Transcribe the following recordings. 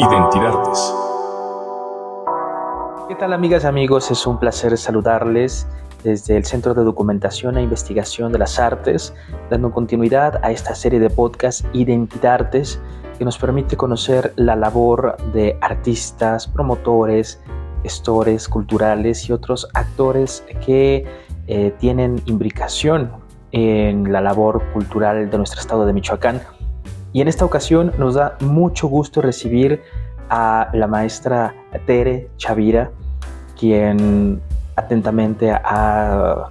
Identidades. ¿Qué tal, amigas y amigos? Es un placer saludarles desde el Centro de Documentación e Investigación de las Artes, dando continuidad a esta serie de podcast Identidades, que nos permite conocer la labor de artistas, promotores, gestores culturales y otros actores que tienen imbricación en la labor cultural de nuestro estado de Michoacán. Y en esta ocasión nos da mucho gusto recibir a la maestra Tere Chavira, quien atentamente ha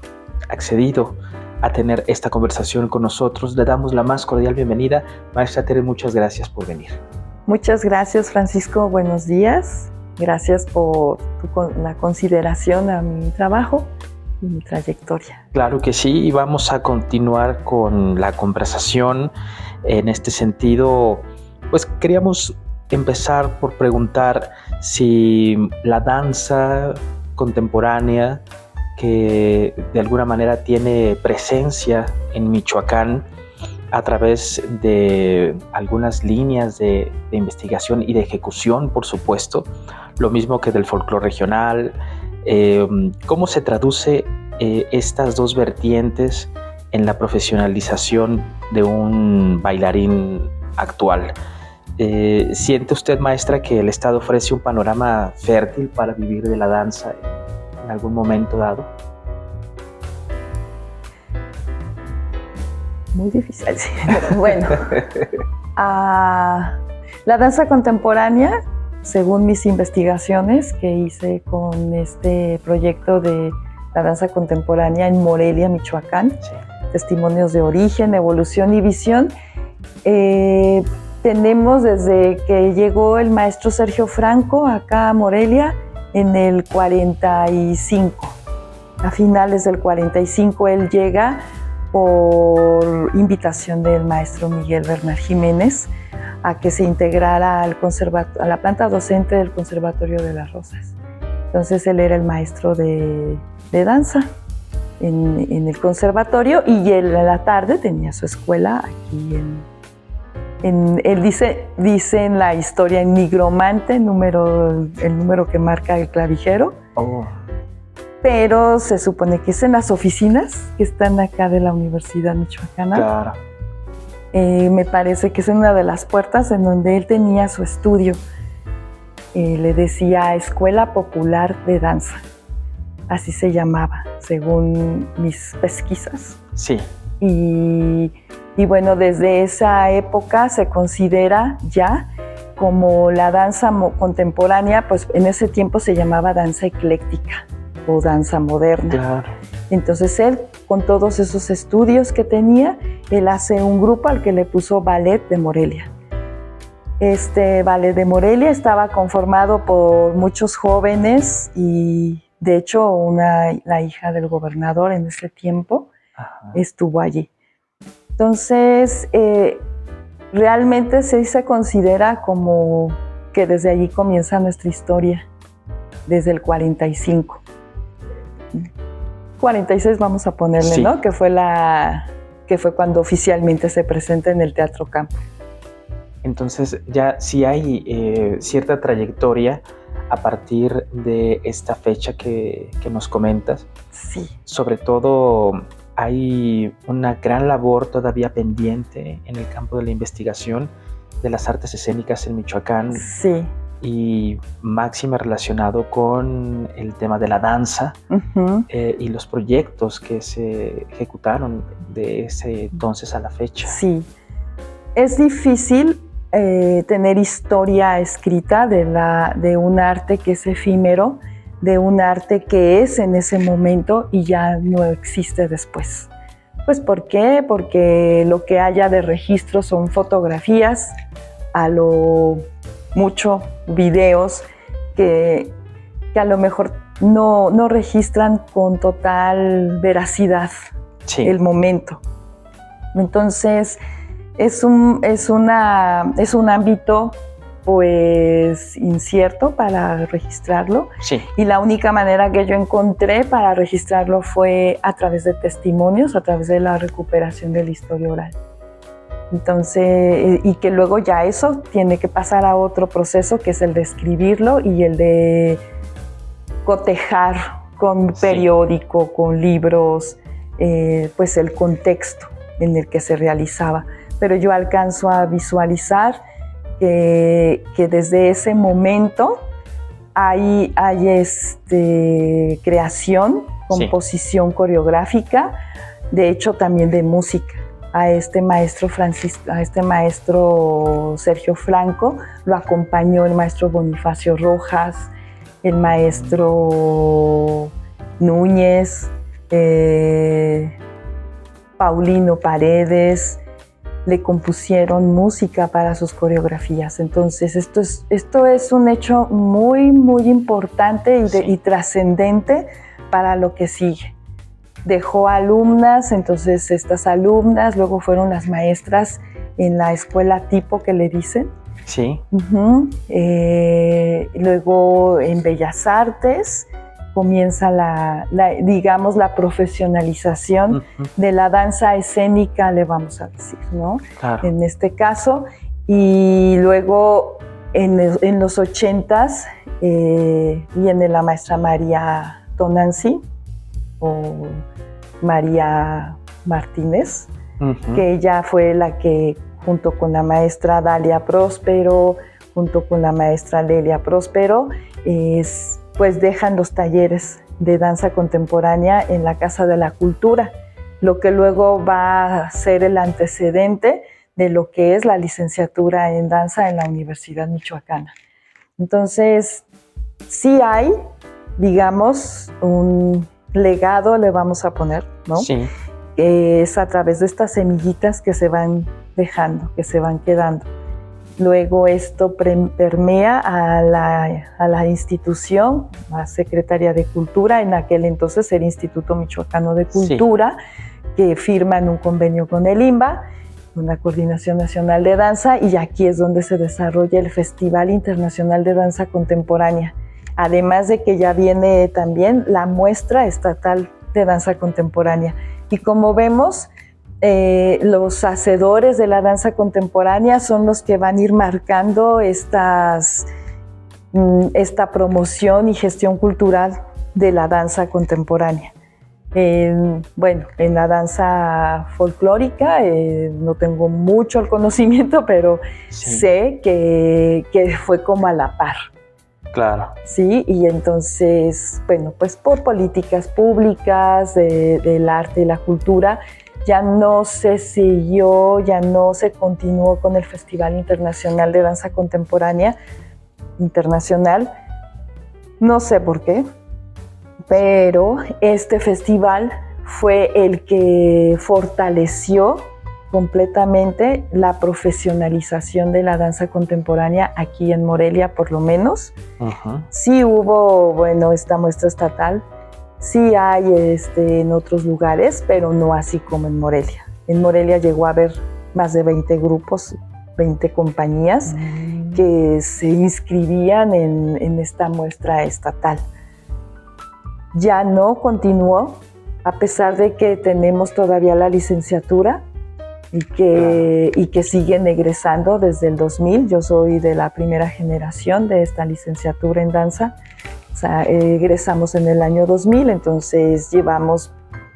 accedido a tener esta conversación con nosotros. Le damos la más cordial bienvenida. Maestra Tere, muchas gracias por venir. Muchas gracias, Francisco. Buenos días. Gracias por la consideración a mi trabajo y mi trayectoria. Claro que sí, y vamos a continuar con la conversación. En este sentido, pues queríamos empezar por preguntar si la danza contemporánea, que de alguna manera tiene presencia en Michoacán a través de algunas líneas de investigación y de ejecución, por supuesto, lo mismo que del folclore regional, ¿cómo se traduce estas dos vertientes en la profesionalización de un bailarín actual? ¿Siente usted, maestra, que el Estado ofrece un panorama fértil para vivir de la danza en algún momento dado? Muy difícil. Bueno, la danza contemporánea, según mis investigaciones que hice con este proyecto de la danza contemporánea en Morelia, Michoacán, sí. Testimonios de origen, evolución y visión, tenemos desde que llegó el maestro Sergio Franco acá a Morelia en el 45. A finales del 45 él llega por invitación del maestro Miguel Bernal Jiménez a que se integrara a la planta docente del Conservatorio de las Rosas. Entonces él era el maestro de danza en el conservatorio y él a la tarde tenía su escuela aquí él dice en la historia en nigromante, el número que marca el clavijero. Oh. Pero se supone que es en las oficinas que están acá de la Universidad Michoacana. Claro. Me parece que es una de las puertas en donde él tenía su estudio. Le decía Escuela Popular de Danza. Así se llamaba, según mis pesquisas. Sí. Y bueno, desde esa época se considera ya como la danza contemporánea, pues en ese tiempo se llamaba danza ecléctica o danza moderna. Claro. Entonces él, con todos esos estudios que tenía, él hace un grupo al que le puso Ballet de Morelia. Este Ballet de Morelia estaba conformado por muchos jóvenes y de hecho la hija del gobernador en ese tiempo estuvo allí. Entonces, realmente se considera como que desde allí comienza nuestra historia, desde el 45. 46 vamos a ponerle, sí. ¿No? Que fue cuando oficialmente se presenta en el Teatro Campo. Entonces, ya sí hay cierta trayectoria a partir de esta fecha que nos comentas. Sí. Sobre todo, hay una gran labor todavía pendiente en el campo de la investigación de las artes escénicas en Michoacán. Sí. Y máxima relacionado con el tema de la danza. Uh-huh. Y los proyectos que se ejecutaron de ese entonces a la fecha. Sí. Es difícil tener historia escrita de un arte que es efímero, de un arte que es en ese momento y ya no existe después. Pues ¿por qué? Porque lo que haya de registro son fotografías, a lo mucho videos que a lo mejor no registran con total veracidad, sí. El momento. Entonces es un ámbito pues incierto para registrarlo. Sí. Y la única manera que yo encontré para registrarlo fue a través de testimonios, a través de la recuperación de la historia oral. Entonces, y que luego ya eso tiene que pasar a otro proceso, que es el de escribirlo y el de cotejar con periódico, con libros, pues el contexto en el que se realizaba. Pero yo alcanzo a visualizar que desde ese momento hay creación, composición coreográfica, de hecho también de música. A este maestro Sergio Franco lo acompañó el maestro Bonifacio Rojas, el maestro Núñez, Paulino Paredes, le compusieron música para sus coreografías. Entonces esto es un hecho muy, muy importante y trascendente para lo que sigue. Dejó alumnas, entonces estas alumnas luego fueron las maestras en la escuela tipo que le dicen. Sí. Luego en Bellas Artes comienza la profesionalización de la danza escénica, le vamos a decir, ¿no? Claro. En este caso. Y luego en los 80s viene la maestra María Tonanzi o María Martínez, que ella fue la que, junto con la maestra Dalia Próspero, junto con la maestra Lelia Próspero, pues dejan los talleres de danza contemporánea en la Casa de la Cultura, lo que luego va a ser el antecedente de lo que es la licenciatura en danza en la Universidad Michoacana. Entonces, sí hay, digamos, un legado, le vamos a poner, ¿no? Sí. Es a través de estas semillitas que se van dejando, que se van quedando. Luego esto permea a la institución, a Secretaría de Cultura, en aquel entonces el Instituto Michoacano de Cultura, que firman un convenio con el INBA, una Coordinación Nacional de Danza, y aquí es donde se desarrolla el Festival Internacional de Danza Contemporánea. Además de que ya viene también la muestra estatal de danza contemporánea. Y como vemos, los hacedores de la danza contemporánea son los que van a ir marcando esta promoción y gestión cultural de la danza contemporánea. En la danza folclórica no tengo mucho el conocimiento, pero sé que fue como a la par. Claro. Sí, y entonces, pues por políticas públicas del arte y la cultura, ya no se siguió, ya no se continuó con el Festival Internacional de Danza Contemporánea internacional. No sé por qué, pero este festival fue el que fortaleció completamente la profesionalización de la danza contemporánea aquí en Morelia, por lo menos. Sí hubo, esta muestra estatal, sí hay en otros lugares, pero no así como en Morelia. En Morelia llegó a haber más de 20 grupos, 20 compañías que se inscribían en esta muestra estatal. Ya no continuó, a pesar de que tenemos todavía la licenciatura y que siguen egresando desde el 2000. Yo soy de la primera generación de esta licenciatura en danza. O sea, egresamos en el año 2000, entonces llevamos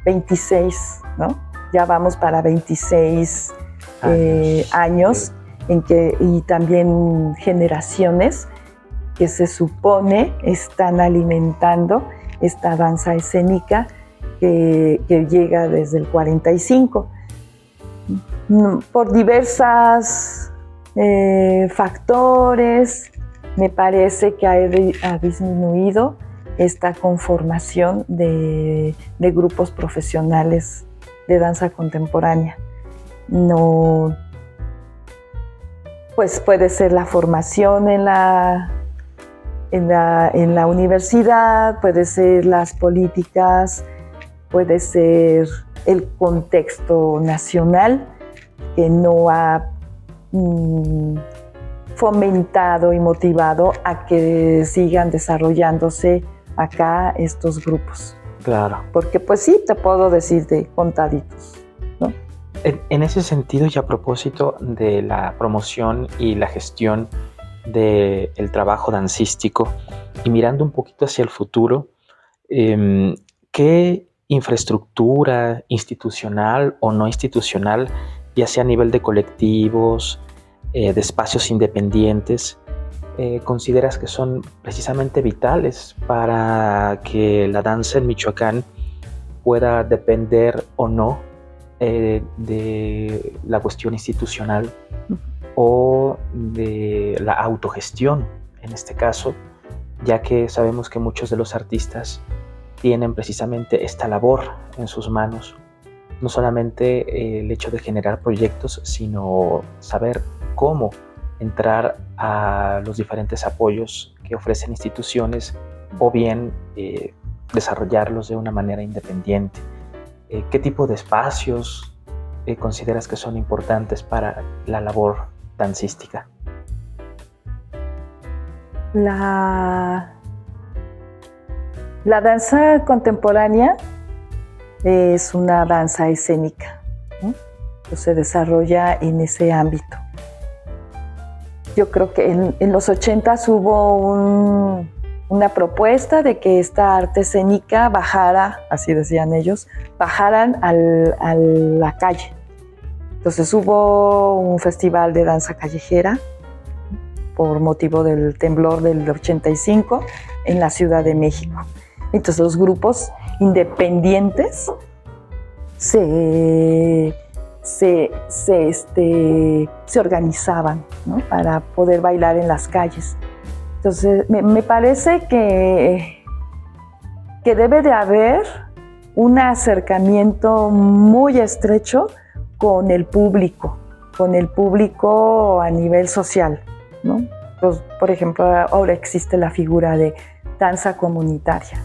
26, ¿no? Ya vamos para 26 años y también generaciones que se supone están alimentando esta danza escénica que llega desde el 45. Por diversos factores, me parece que ha disminuido esta conformación de grupos profesionales de danza contemporánea. No, pues puede ser la formación en la universidad, puede ser las políticas, puede ser el contexto nacional que no ha fomentado y motivado a que sigan desarrollándose acá estos grupos. Claro. Porque pues sí, te puedo decir de contaditos, ¿no? En ese sentido y a propósito de la promoción y la gestión del trabajo dancístico y mirando un poquito hacia el futuro, ¿qué infraestructura institucional o no institucional, ya sea a nivel de colectivos, de espacios independientes, consideras que son precisamente vitales para que la danza en Michoacán pueda depender o no de la cuestión institucional o de la autogestión en este caso, ya que sabemos que muchos de los artistas tienen precisamente esta labor en sus manos, no solamente el hecho de generar proyectos, sino saber cómo entrar a los diferentes apoyos que ofrecen instituciones o bien desarrollarlos de una manera independiente. ¿Qué tipo de espacios consideras que son importantes para la labor dancística? La danza contemporánea es una danza escénica, ¿no? Que se desarrolla en ese ámbito. Yo creo que en los 80s hubo una propuesta de que esta arte escénica bajara, así decían ellos, bajaran a la calle. Entonces hubo un festival de danza callejera por motivo del temblor del 85 en la Ciudad de México. Entonces los grupos independientes se organizaban, ¿no? Para poder bailar en las calles. Entonces me parece que debe de haber un acercamiento muy estrecho con el público a nivel social, ¿no? Pues, por ejemplo, ahora existe la figura de danza comunitaria.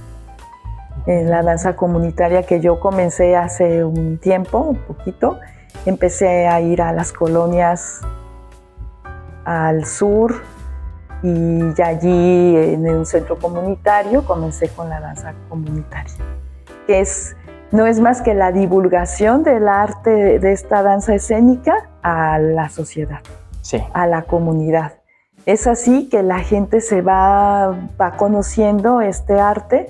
En la danza comunitaria que yo comencé hace un tiempo, un poquito, empecé a ir a las colonias al sur y allí en un centro comunitario comencé con la danza comunitaria, que no es más que la divulgación del arte de esta danza escénica a la sociedad, sí, a la comunidad. Es así que la gente se va conociendo este arte.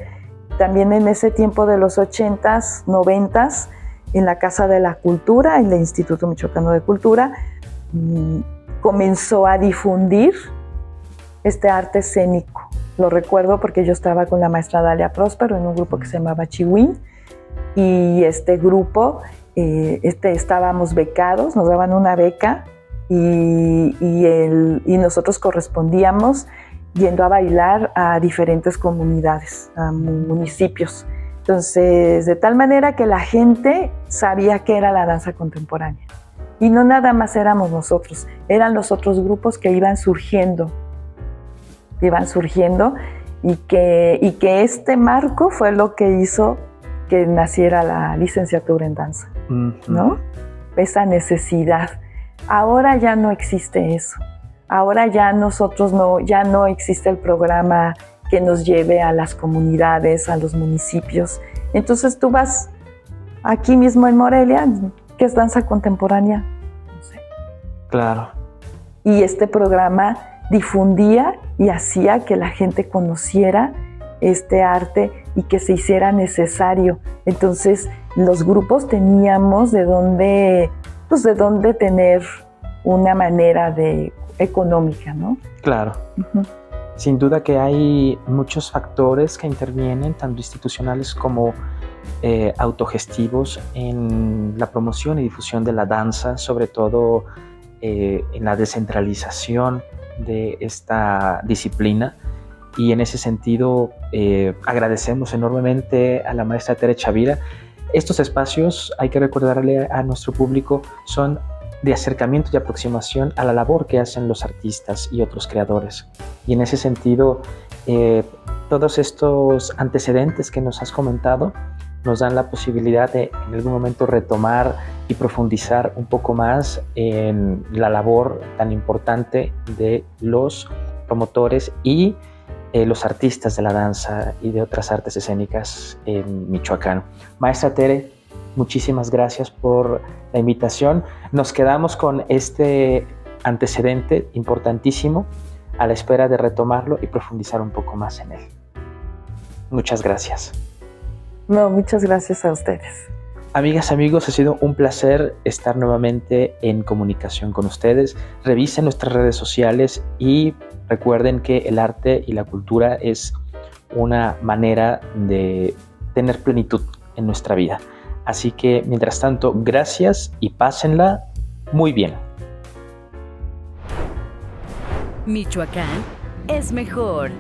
También en ese tiempo de los 80s, 90s, en la Casa de la Cultura, en el Instituto Michoacano de Cultura, comenzó a difundir este arte escénico. Lo recuerdo porque yo estaba con la maestra Dalia Próspero en un grupo que se llamaba Chihuín, y este grupo, estábamos becados, nos daban una beca y nosotros correspondíamos yendo a bailar a diferentes comunidades, a municipios. Entonces, de tal manera que la gente sabía que era la danza contemporánea. Y no nada más éramos nosotros, eran los otros grupos que iban surgiendo y que este marco fue lo que hizo que naciera la licenciatura en danza, ¿no? Esa necesidad. Ahora ya no existe eso. Ahora ya ya no existe el programa que nos lleve a las comunidades, a los municipios. Entonces tú vas aquí mismo en Morelia, ¿qué es danza contemporánea? No sé. Claro. Y este programa difundía y hacía que la gente conociera este arte y que se hiciera necesario. Entonces los grupos teníamos de dónde tener una manera económica, ¿no? Claro. Uh-huh. Sin duda que hay muchos factores que intervienen, tanto institucionales como autogestivos, en la promoción y difusión de la danza, sobre todo en la descentralización de esta disciplina. Y en ese sentido agradecemos enormemente a la maestra Tere Chavira. Estos espacios, hay que recordarle a nuestro público, son de acercamiento y aproximación a la labor que hacen los artistas y otros creadores. Y en ese sentido, todos estos antecedentes que nos has comentado nos dan la posibilidad de en algún momento retomar y profundizar un poco más en la labor tan importante de los promotores y los artistas de la danza y de otras artes escénicas en Michoacán. Maestra Tere, muchísimas gracias por la invitación. Nos quedamos con este antecedente importantísimo a la espera de retomarlo y profundizar un poco más en él. Muchas gracias. No, muchas gracias a ustedes. Amigas, amigos, ha sido un placer estar nuevamente en comunicación con ustedes. Revisen nuestras redes sociales y recuerden que el arte y la cultura es una manera de tener plenitud en nuestra vida. Así que, mientras tanto, gracias y pásenla muy bien. Michoacán es mejor.